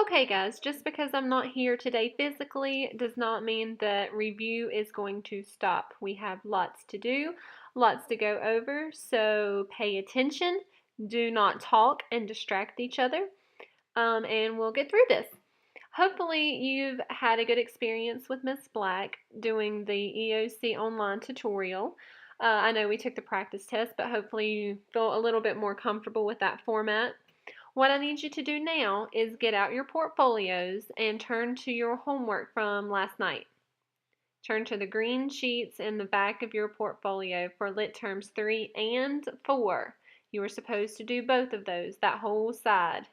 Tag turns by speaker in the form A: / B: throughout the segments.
A: Okay, guys, just because I'm not here today physically does not mean that review is going to stop. We have lots to do, lots to go over, so pay attention, do not talk and distract each other, and we'll get through this. Hopefully, you've had a good experience with Miss Black doing the EOC online tutorial. I know we took the practice test, but hopefully you feel a little bit more comfortable with that format. What I need you to do now is get out your portfolios and turn to your homework from last night. Turn to the green sheets in the back of your portfolio for Lit Terms 3 and 4. You were supposed to do both of those, that whole side.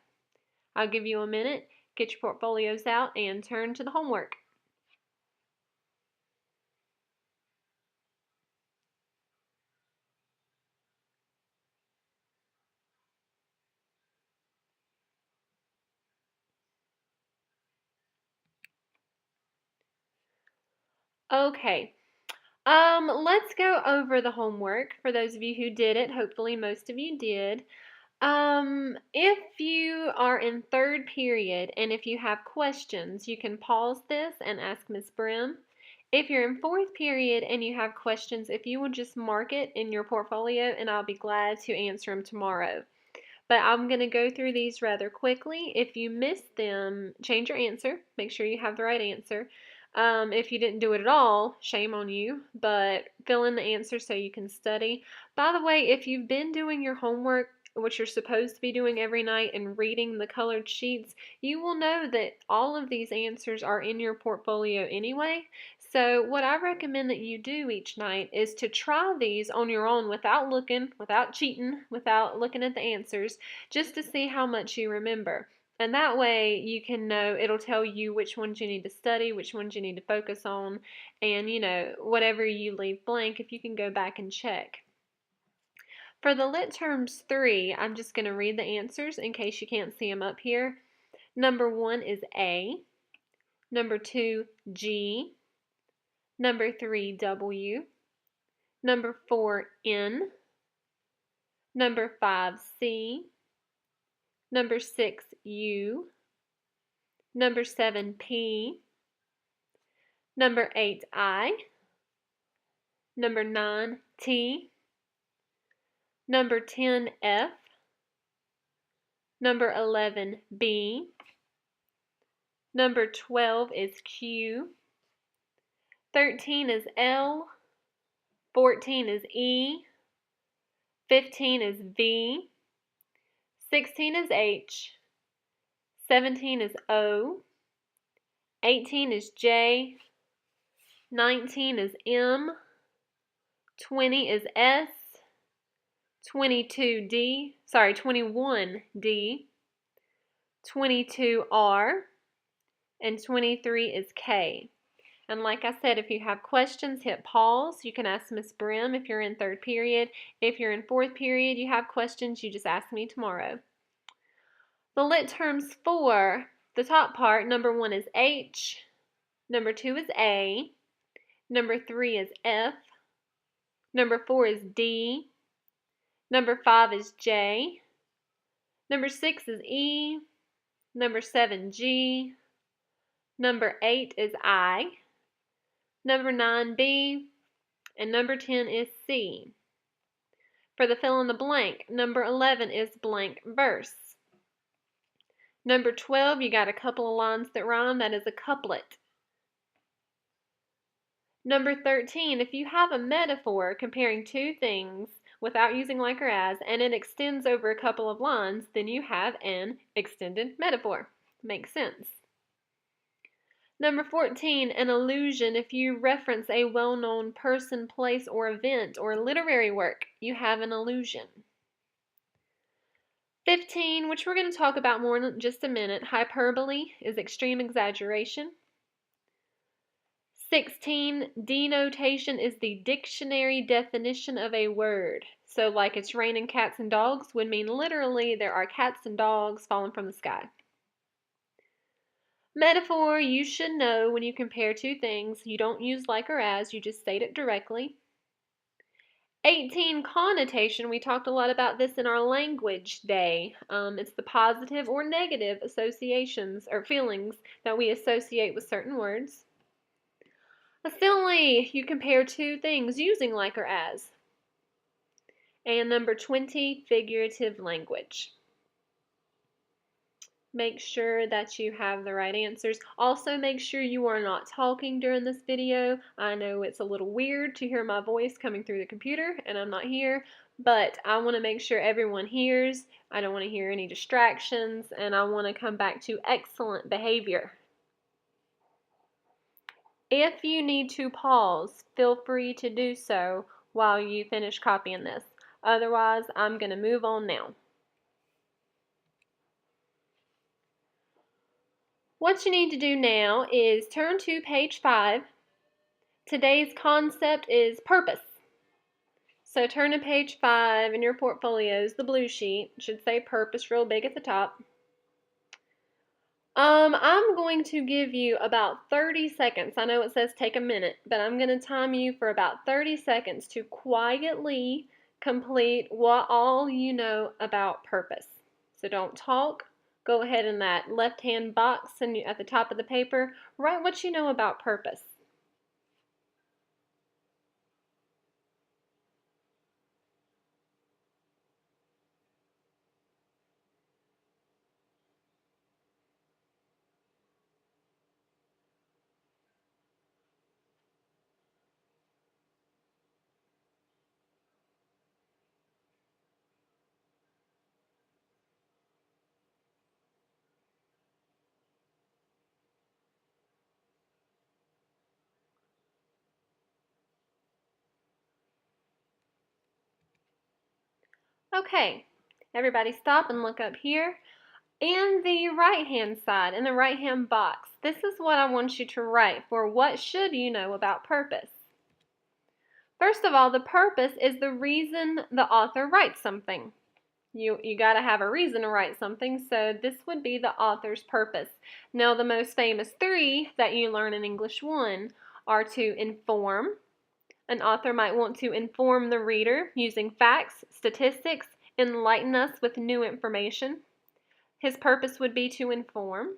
A: I'll give you a minute, get your portfolios out, and turn to the homework. Okay, let's go over the homework for those of you who did it. Hopefully most of you did. If you are in third period and if you have questions, you can pause this and ask Miss Brim. If you're in fourth period and you have questions, if you will just mark it in your portfolio and I'll be glad to answer them tomorrow. But I'm going to go through these rather quickly. If you missed them, change your answer. Make sure you have the right answer. If you didn't do it at all, shame on you, but fill in the answer so you can study. By the way, if you've been doing your homework, what you're supposed to be doing every night, and reading the colored sheets, you will know that all of these answers are in your portfolio anyway. So what I recommend that you do each night is to try these on your own without looking, without cheating, without looking at the answers, just to see how much you remember. And that way you can know, it'll tell you which ones you need to study, which ones you need to focus on, and whatever you leave blank, if you can go back and check. For the Lit Terms 3, I'm just going to read the answers in case you can't see them up here. Number 1 is A. Number 2, G. Number 3, W. Number 4, N. Number 5, C. Number 6, U. Number 7, P. Number 8, I. Number 9, T. Number 10, F. Number 11, B. Number 12 is Q. 13 is L. 14 is E. 15 is V. 16 is H. 17 is O. 18 is J. 19 is M. 20 is S. 21 D. 22 R. And 23 is K. And like I said, if you have questions, hit pause. You can ask Miss Brim if you're in third period. If you're in fourth period, you have questions, you just ask me tomorrow. The Lit Terms 4, the top part, number 1 is H, number 2 is A, number 3 is F, number 4 is D, number 5 is J, number 6 is E, number 7 G, number 8 is I, number 9 B, and number 10 is C. For the fill in the blank, number 11 is blank verse. Number 12, you got a couple of lines that rhyme, that is a couplet. Number 13, if you have a metaphor comparing two things without using like or as, and it extends over a couple of lines, then you have an extended metaphor. Makes sense. Number 14, an allusion. If you reference a well-known person, place, or event, or literary work, you have an allusion. 15, which we're going to talk about more in just a minute, hyperbole is extreme exaggeration. 16, denotation is the dictionary definition of a word. So like it's raining cats and dogs would mean literally there are cats and dogs falling from the sky. Metaphor, you should know when you compare two things, you don't use like or as, you just state it directly. 18, connotation. We talked a lot about this in our language day. It's the positive or negative associations or feelings that we associate with certain words. A simile, you compare two things using like or as. And number 20, figurative language. Make sure that you have the right answers. Also, make sure you are not talking during this video. I know it's a little weird to hear my voice coming through the computer and I'm not here, but I want to make sure everyone hears. I don't want to hear any distractions, and I want to come back to excellent behavior. If you need to pause, feel free to do so while you finish copying this. Otherwise, I'm going to move on now. What you need to do now is turn to page 5. Today's concept is purpose. So turn to page 5 in your portfolios, the blue sheet. It should say purpose real big at the top. I'm going to give you about 30 seconds. I know it says take a minute, but I'm going to time you for about 30 seconds to quietly complete what all you know about purpose. So don't talk. Go ahead in that left-hand box and at the top of the paper, write what you know about purpose. Okay, everybody stop and look up here. In the right-hand side, in the right-hand box, this is what I want you to write for what should you know about purpose. First of all, the purpose is the reason the author writes something. You got to have a reason to write something, so this would be the author's purpose. Now, the most famous 3 that you learn in English 1 are to inform. An author might want to inform the reader using facts, statistics, enlighten us with new information. His purpose would be to inform.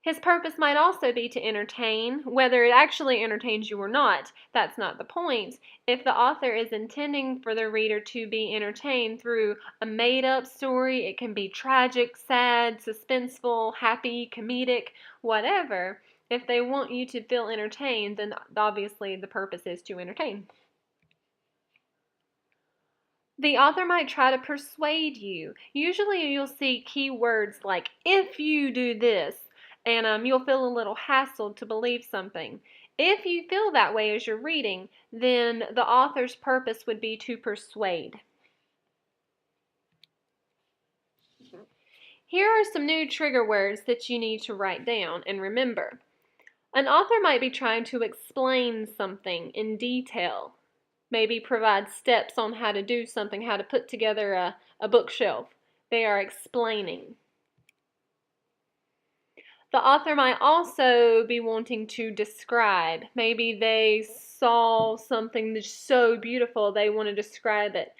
A: His purpose might also be to entertain. Whether it actually entertains you or not, that's not the point. If the author is intending for the reader to be entertained through a made-up story, it can be tragic, sad, suspenseful, happy, comedic, whatever. If they want you to feel entertained, then obviously the purpose is to entertain. The author might try to persuade you. Usually you'll see keywords like, if you do this, and you'll feel a little hassled to believe something. If you feel that way as you're reading, then the author's purpose would be to persuade. Here are some new trigger words that you need to write down and remember. An author might be trying to explain something in detail. Maybe provide steps on how to do something, how to put together a bookshelf. They are explaining. The author might also be wanting to describe. Maybe they saw something that's so beautiful they want to describe it,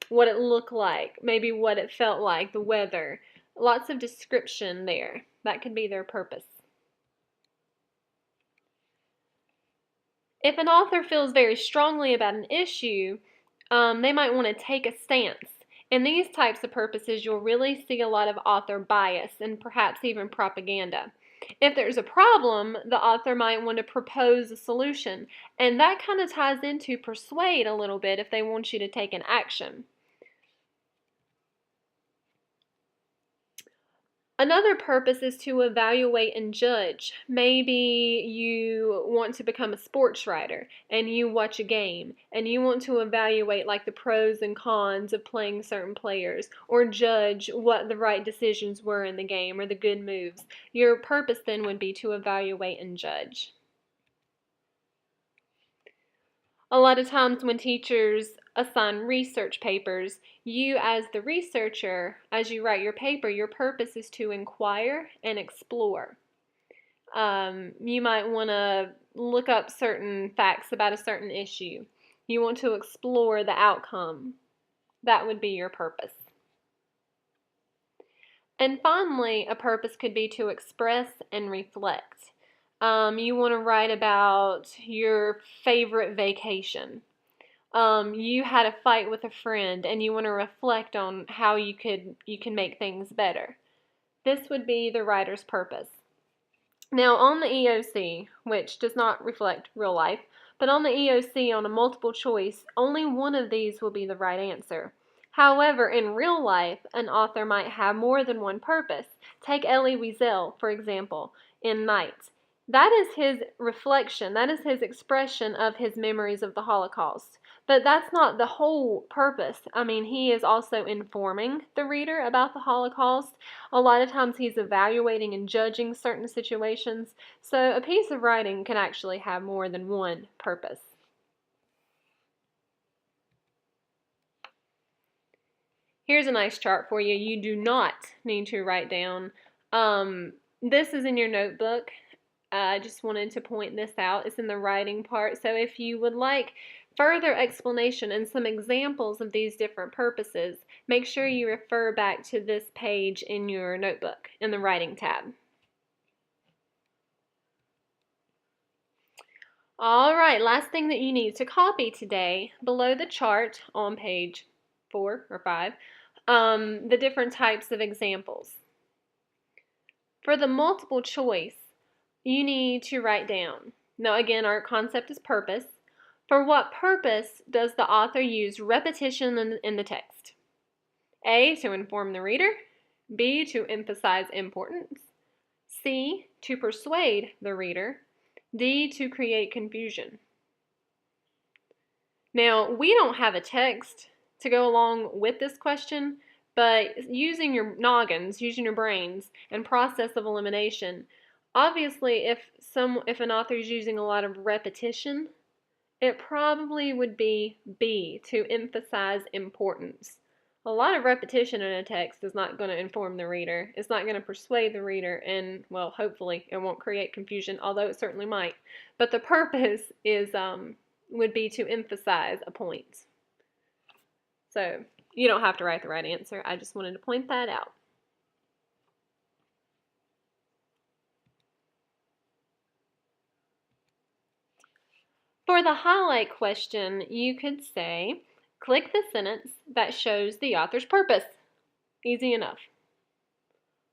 A: what it looked like, maybe what it felt like, the weather. Lots of description there. That could be their purpose. If an author feels very strongly about an issue, they might want to take a stance. In these types of purposes, you'll really see a lot of author bias and perhaps even propaganda. If there's a problem, the author might want to propose a solution, and that kind of ties into persuade a little bit if they want you to take an action. Another purpose is to evaluate and judge. Maybe you want to become a sports writer and you watch a game and you want to evaluate like the pros and cons of playing certain players or judge what the right decisions were in the game or the good moves. Your purpose then would be to evaluate and judge. A lot of times when teachers assign research papers, you as the researcher, as you write your paper, your purpose is to inquire and explore. You might want to look up certain facts about a certain issue. You want to explore the outcome. That would be your purpose. And finally, a purpose could be to express and reflect. You want to write about your favorite vacation. You had a fight with a friend and you want to reflect on how you can make things better. This would be the writer's purpose. Now on the EOC, which does not reflect real life, but on the EOC on a multiple choice, only one of these will be the right answer. However, in real life, an author might have more than one purpose. Take Elie Wiesel, for example, in Night. That is his reflection, that is his expression of his memories of the Holocaust. But that's not the whole purpose. I mean, he is also informing the reader about the Holocaust. A lot of times he's evaluating and judging certain situations. So a piece of writing can actually have more than one purpose. Here's a nice chart for you. You do not need to write down. This is in your notebook. I just wanted to point this out. It's in the writing part. So if you would like further explanation and some examples of these different purposes, make sure you refer back to this page in your notebook in the writing tab. All right, last thing that you need to copy today, below the chart on page 4 or 5, the different types of examples. For the multiple choice, you need to write down. Now again, our concept is purpose. For what purpose does the author use repetition in the text? A, to inform the reader. B, to emphasize importance. C, to persuade the reader. D, to create confusion. Now, we don't have a text to go along with this question, but using your noggins, using your brains, and process of elimination, obviously if an author is using a lot of repetition, it probably would be B, to emphasize importance. A lot of repetition in a text is not going to inform the reader. It's not going to persuade the reader, and, well, hopefully it won't create confusion, although it certainly might. But the purpose is would be to emphasize a point. So you don't have to write the right answer. I just wanted to point that out. For the highlight question, you could say, click the sentence that shows the author's purpose. Easy enough.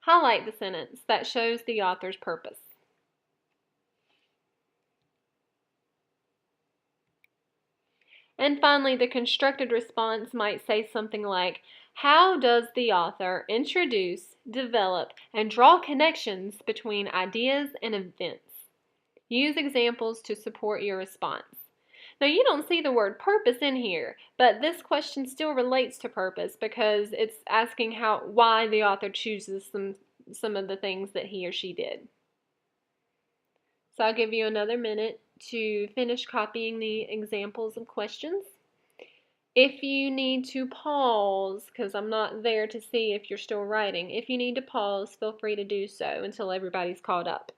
A: Highlight the sentence that shows the author's purpose. And finally, the constructed response might say something like, how does the author introduce, develop, and draw connections between ideas and events? Use examples to support your response. Now, you don't see the word purpose in here, but this question still relates to purpose because it's asking why the author chooses some of the things that he or she did. So I'll give you another minute to finish copying the examples of questions. If you need to pause, because I'm not there to see if you're still writing, if you need to pause, feel free to do so until everybody's caught up.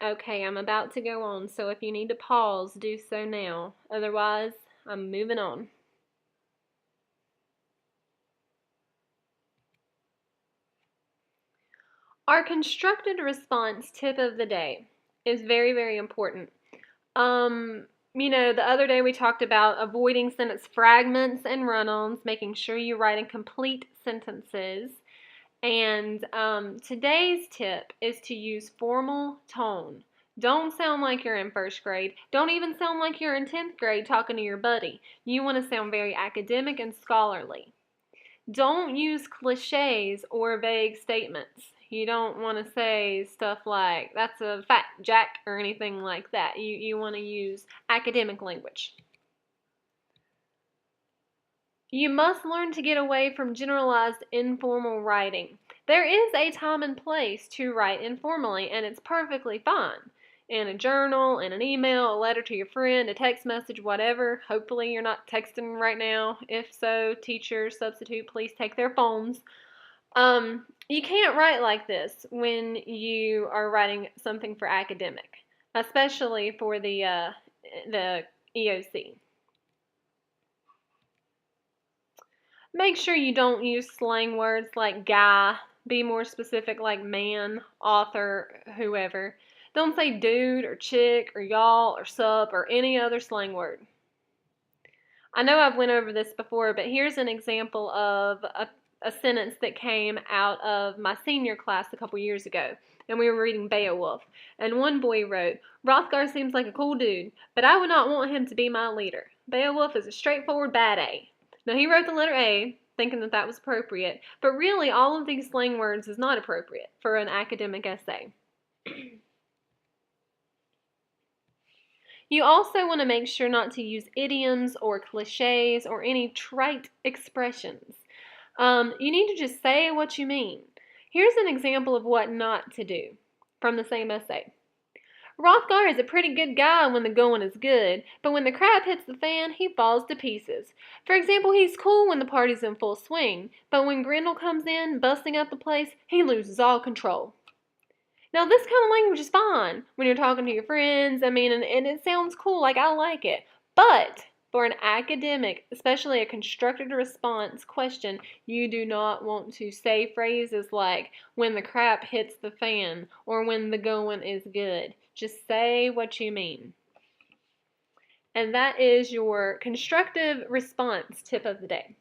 A: Okay, I'm about to go on, so if you need to pause, do so now. Otherwise, I'm moving on. Our constructed response tip of the day is very, very important. The other day we talked about avoiding sentence fragments and run-ons, making sure you write in complete sentences. And today's tip is to use formal tone. Don't sound like you're in first grade. Don't even sound like you're in 10th grade talking to your buddy. You want to sound very academic and scholarly. Don't use cliches or vague statements. You don't want to say stuff like, that's a fact, Jack, or anything like that. You want to use academic language. You must learn to get away from generalized informal writing. There is a time and place to write informally, and it's perfectly fine. In a journal, in an email, a letter to your friend, a text message, whatever. Hopefully you're not texting right now. If so, teacher, substitute, please take their phones. You can't write like this when you are writing something for academic, especially for the EOC. Make sure you don't use slang words like guy. Be more specific like man, author, whoever. Don't say dude or chick or y'all or sup or any other slang word. I know I've went over this before, but here's an example of a sentence that came out of my senior class a couple years ago, and we were reading Beowulf, and one boy wrote, Hrothgar seems like a cool dude, but I would not want him to be my leader. Beowulf is a straightforward bad A. Now, he wrote the letter A, thinking that that was appropriate, but really all of these slang words is not appropriate for an academic essay. You also want to make sure not to use idioms or cliches or any trite expressions. You need to just say what you mean. Here's an example of what not to do from the same essay. Hrothgar is a pretty good guy when the going is good, but when the crap hits the fan, he falls to pieces. For example, he's cool when the party's in full swing, but when Grendel comes in, busting up the place, he loses all control. Now, this kind of language is fine when you're talking to your friends, and it sounds cool, like I like it. But for an academic, especially a constructed response question, you do not want to say phrases like, when the crap hits the fan, or when the going is good. Just say what you mean. And that is your constructive response tip of the day.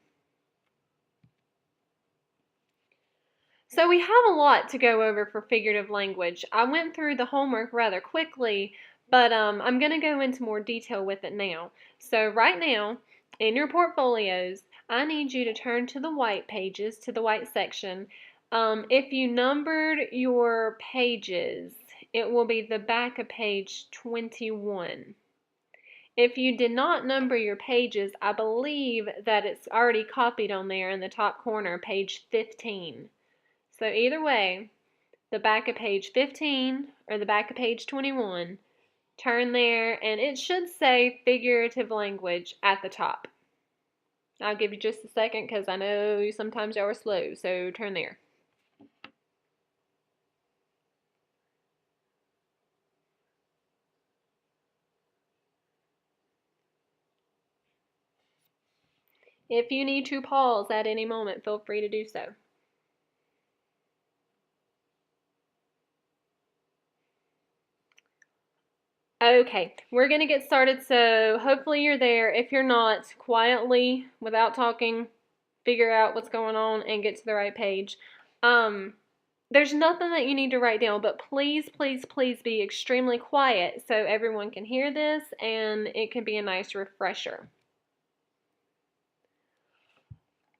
A: So we have a lot to go over for figurative language. I went through the homework rather quickly, but I'm going to go into more detail with it now. So right now, in your portfolios, I need you to turn to the white pages, to the white section. If you numbered your pages, it will be the back of page 21. If you did not number your pages, I believe that it's already copied on there in the top corner, page 15. So either way, the back of page 15 or the back of page 21, turn there and it should say figurative language at the top. I'll give you just a second because I know sometimes y'all are slow, so turn there. If you need to pause at any moment, feel free to do so. Okay, we're going to get started, so hopefully you're there. If you're not, quietly, without talking, figure out what's going on and get to the right page. There's nothing that you need to write down, but please, please, please be extremely quiet so everyone can hear this and it can be a nice refresher.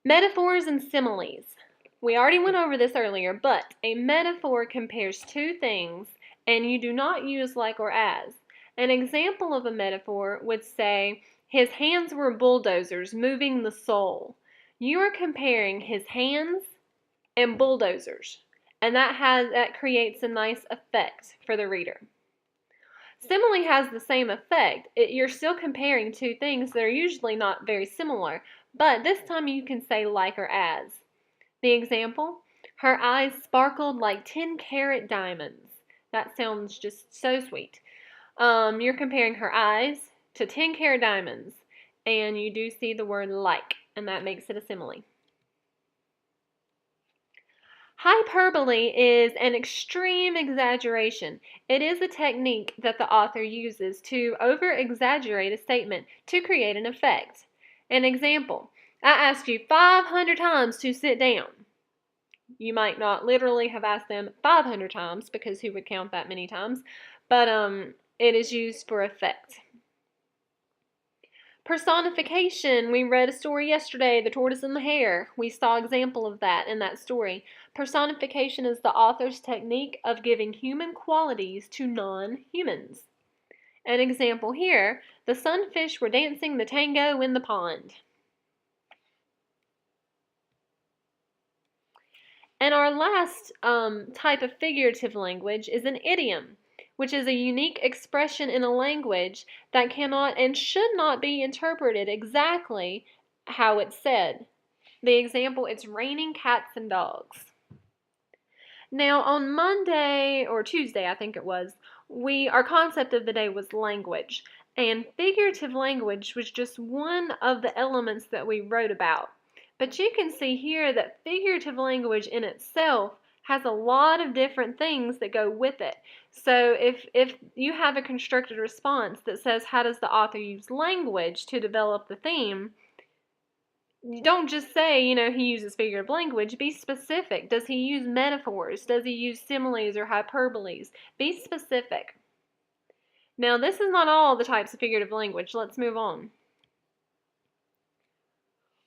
A: Metaphors and similes. We already went over this earlier, but a metaphor compares two things and you do not use like or as. An example of a metaphor would say, his hands were bulldozers moving the soul. You are comparing his hands and bulldozers, and that creates a nice effect for the reader. Simile has the same effect. You're still comparing two things that are usually not very similar, but this time you can say like or as. The example, her eyes sparkled like 10-carat diamonds. That sounds just so sweet. You're comparing her eyes to 10-carat diamonds, and you do see the word like, and that makes it a simile. Hyperbole is an extreme exaggeration. It is a technique that the author uses to over-exaggerate a statement to create an effect. An example, I asked you 500 times to sit down. You might not literally have asked them 500 times because who would count that many times, but it is used for effect. Personification. We read a story yesterday, The Tortoise and the Hare. We saw an example of that in that story. Personification is the author's technique of giving human qualities to non-humans. An example here, the sunfish were dancing the tango in the pond. And our last type of figurative language is an idiom, which is a unique expression in a language that cannot and should not be interpreted exactly how it's said. The example, it's raining cats and dogs. Now, on Monday or Tuesday, I think it was, our concept of the day was language. And figurative language was just one of the elements that we wrote about. But you can see here that figurative language in itself has a lot of different things that go with it. So if you have a constructed response that says, how does the author use language to develop the theme? Don't just say, he uses figurative language. Be specific. Does he use metaphors? Does he use similes or hyperboles? Be specific. Now, this is not all the types of figurative language. Let's move on.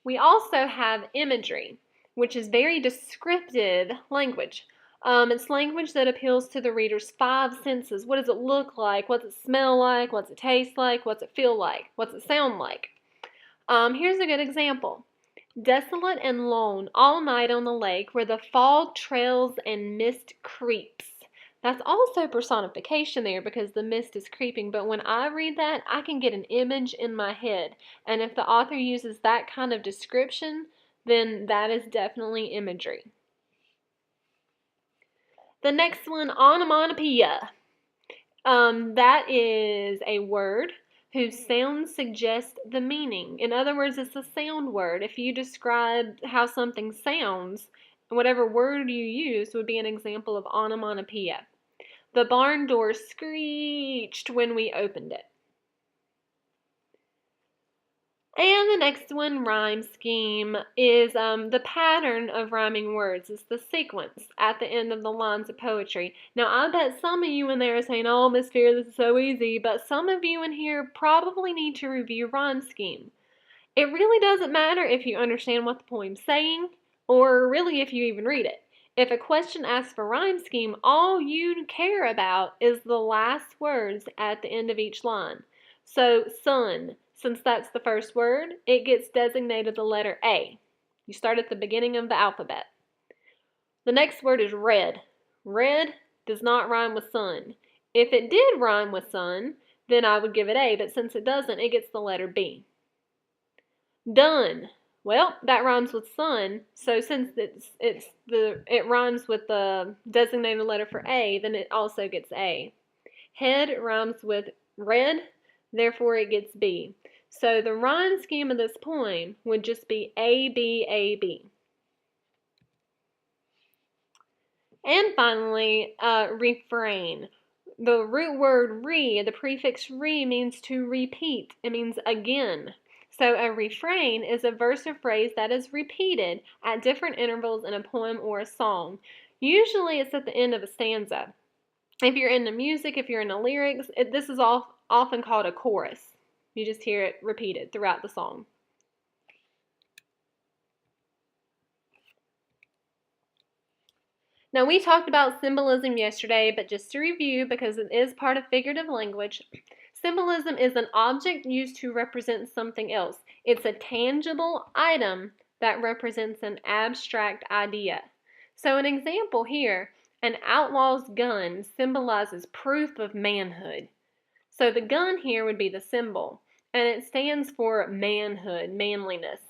A: We also have imagery, which is very descriptive language. It's language that appeals to the reader's 5 senses. What does it look like? What's it smell like? What's it taste like? What's it feel like? What's it sound like? Here's a good example. Desolate and lone, all night on the lake, where the fog trails and mist creeps. That's also personification there because the mist is creeping, but when I read that, I can get an image in my head. And if the author uses that kind of description, then that is definitely imagery. The next one, onomatopoeia. That is a word whose sounds suggest the meaning. In other words, it's a sound word. If you describe how something sounds, whatever word you use would be an example of onomatopoeia. The barn door screeched when we opened it. And the next one, rhyme scheme, is the pattern of rhyming words. It's the sequence at the end of the lines of poetry. Now, I bet some of you in there are saying, oh, Miss Fear, this is so easy, but some of you in here probably need to review rhyme scheme. It really doesn't matter if you understand what the poem's saying, or really if you even read it. If a question asks for rhyme scheme, all you care about is the last words at the end of each line. So, sun. Since that's the first word, it gets designated the letter A. You start at the beginning of the alphabet. The next word is red. Red does not rhyme with sun. If it did rhyme with sun, then I would give it A, but since it doesn't, it gets the letter B. Done. Well, that rhymes with sun, so since it rhymes with the designated letter for A, then it also gets A. Head rhymes with red, therefore it gets B. So the rhyme scheme of this poem would just be A, B, A, B. And finally, refrain. The root word re, the prefix re, means to repeat. It means again. So a refrain is a verse or phrase that is repeated at different intervals in a poem or a song. Usually it's at the end of a stanza. If you're into music, if you're into lyrics, this is often called a chorus. You just hear it repeated throughout the song. Now, we talked about symbolism yesterday, but just to review, because it is part of figurative language, symbolism is an object used to represent something else. It's a tangible item that represents an abstract idea. So an example here, an outlaw's gun symbolizes proof of manhood. So the gun here would be the symbol, and it stands for manhood, manliness.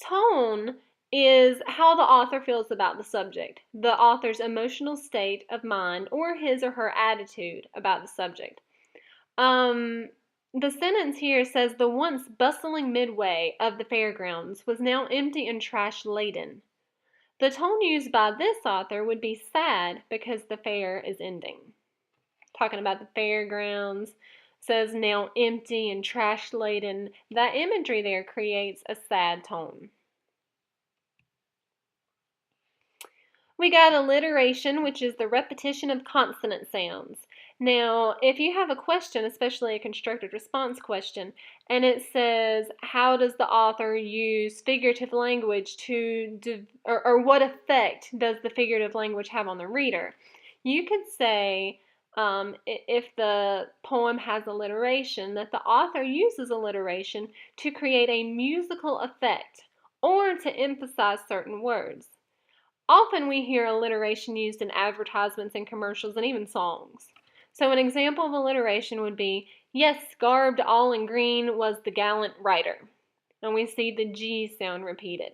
A: Tone is how the author feels about the subject, the author's emotional state of mind, or his or her attitude about the subject. The sentence here says, the once bustling midway of the fairgrounds was now empty and trash-laden. The tone used by this author would be sad because the fair is ending. Talking about the fairgrounds, says now empty and trash-laden. That imagery there creates a sad tone. We got alliteration, which is the repetition of consonant sounds. Now, if you have a question, especially a constructed response question, and it says, how does the author use figurative language or what effect does the figurative language have on the reader? You could say, if the poem has alliteration, that the author uses alliteration to create a musical effect or to emphasize certain words. Often we hear alliteration used in advertisements and commercials and even songs. So an example of alliteration would be, yes, garbed all in green was the gallant rider. And we see the G sound repeated.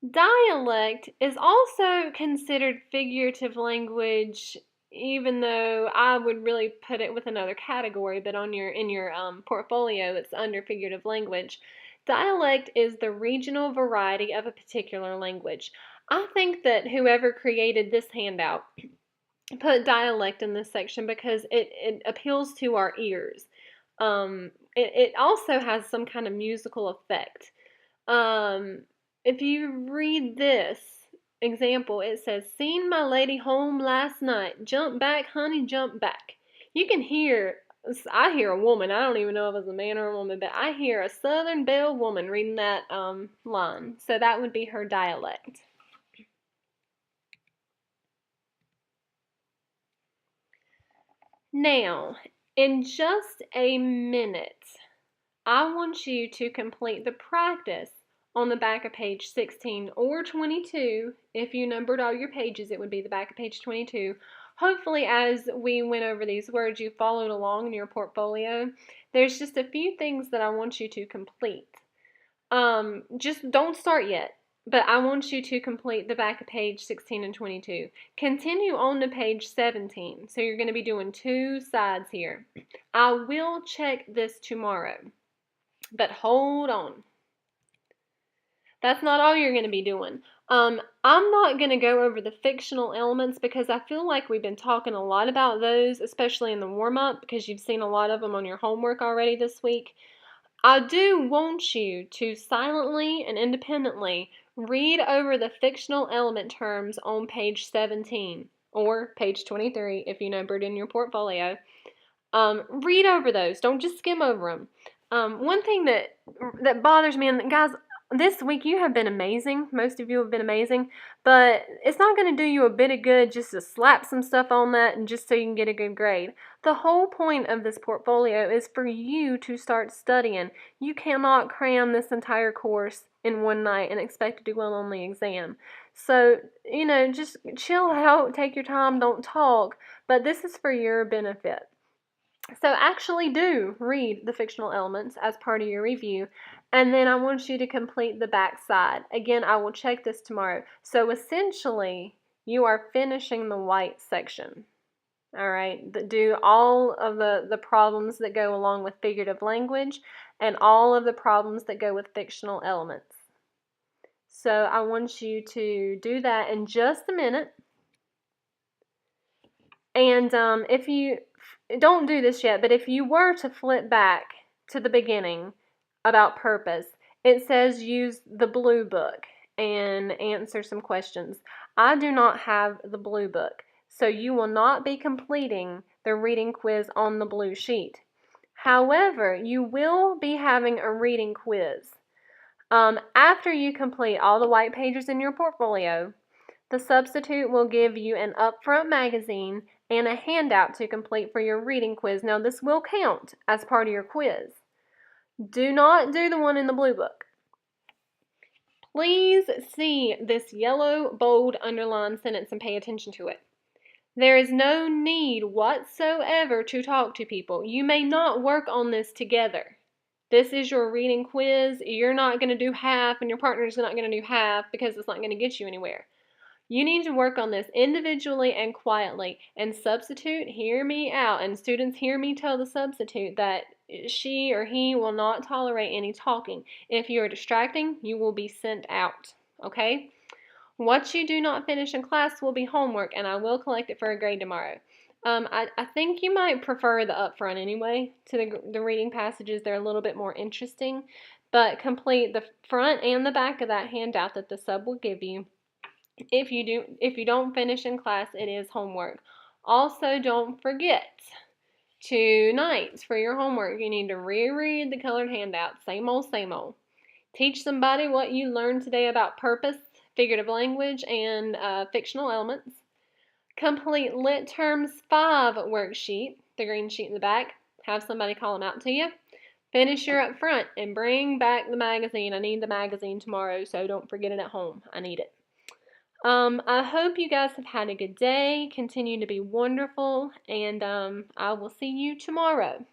A: Dialect is also considered figurative language, even though I would really put it with another category, but in your portfolio it's under figurative language. Dialect is the regional variety of a particular language. I think that whoever created this handout put dialect in this section because it appeals to our ears. It also has some kind of musical effect. Um, if you read this example, it says, "Seen my lady home last night. Jump back, honey, jump back." You can hear, I hear a woman. I don't even know if it's a man or a woman, but I hear a Southern Belle woman reading that line. So that would be her dialect. Now, in just a minute, I want you to complete the practice on the back of page 16 or 22. If you numbered all your pages, it would be the back of page 22. Hopefully, as we went over these words, you followed along in your portfolio. There's just a few things that I want you to complete. Just don't start yet, but I want you to complete the back of page 16 and 22. Continue on to page 17. So you're going to be doing two sides here. I will check this tomorrow. But hold on. That's not all you're going to be doing. I'm not going to go over the fictional elements because I feel like we've been talking a lot about those, especially in the warm-up, because you've seen a lot of them on your homework already this week. I do want you to silently and independently read over the fictional element terms on page 17 or page 23 if you numbered in your portfolio. Read over those. Don't just skim over them. One thing that bothers me, and guys, this week you have been amazing. Most of you have been amazing, but it's not going to do you a bit of good just to slap some stuff on that and just so you can get a good grade. The whole point of this portfolio is for you to start studying. You cannot cram this entire course in one night and expect to do well on the exam. So, just chill out, take your time, don't talk, but this is for your benefit. So actually do read the fictional elements as part of your review, and then I want you to complete the back side. Again, I will check this tomorrow. So essentially, you are finishing the white section. All right, do all of the problems that go along with figurative language and all of the problems that go with fictional elements. So I want you to do that in just a minute. And if you don't do this yet, but if you were to flip back to the beginning about purpose, it says use the blue book and answer some questions. I do not have the blue book, so you will not be completing the reading quiz on the blue sheet. However, you will be having a reading quiz. After you complete all the white pages in your portfolio, the substitute will give you an upfront magazine and a handout to complete for your reading quiz. Now, this will count as part of your quiz. Do not do the one in the blue book. Please see this yellow, bold, underlined sentence and pay attention to it. There is no need whatsoever to talk to people. You may not work on this together. This is your reading quiz. You're not going to do half, and your partner's not going to do half because it's not going to get you anywhere. You need to work on this individually and quietly. And substitute, hear me out. And students, hear me tell the substitute that she or he will not tolerate any talking. If you are distracting, you will be sent out. Okay? What you do not finish in class will be homework, and I will collect it for a grade tomorrow. I think you might prefer the upfront anyway to the reading passages. They're a little bit more interesting. But complete the front and the back of that handout that the sub will give you. If you don't finish in class, it is homework. Also, don't forget, tonight for your homework, you need to reread the colored handout. Same old, same old. Teach somebody what you learned today about purpose, figurative language, and fictional elements. Complete Lit Terms 5 worksheet, the green sheet in the back. Have somebody call them out to you. Finish your up front and bring back the magazine. I need the magazine tomorrow, so don't forget it at home. I need it. I hope you guys have had a good day. Continue to be wonderful, and I will see you tomorrow.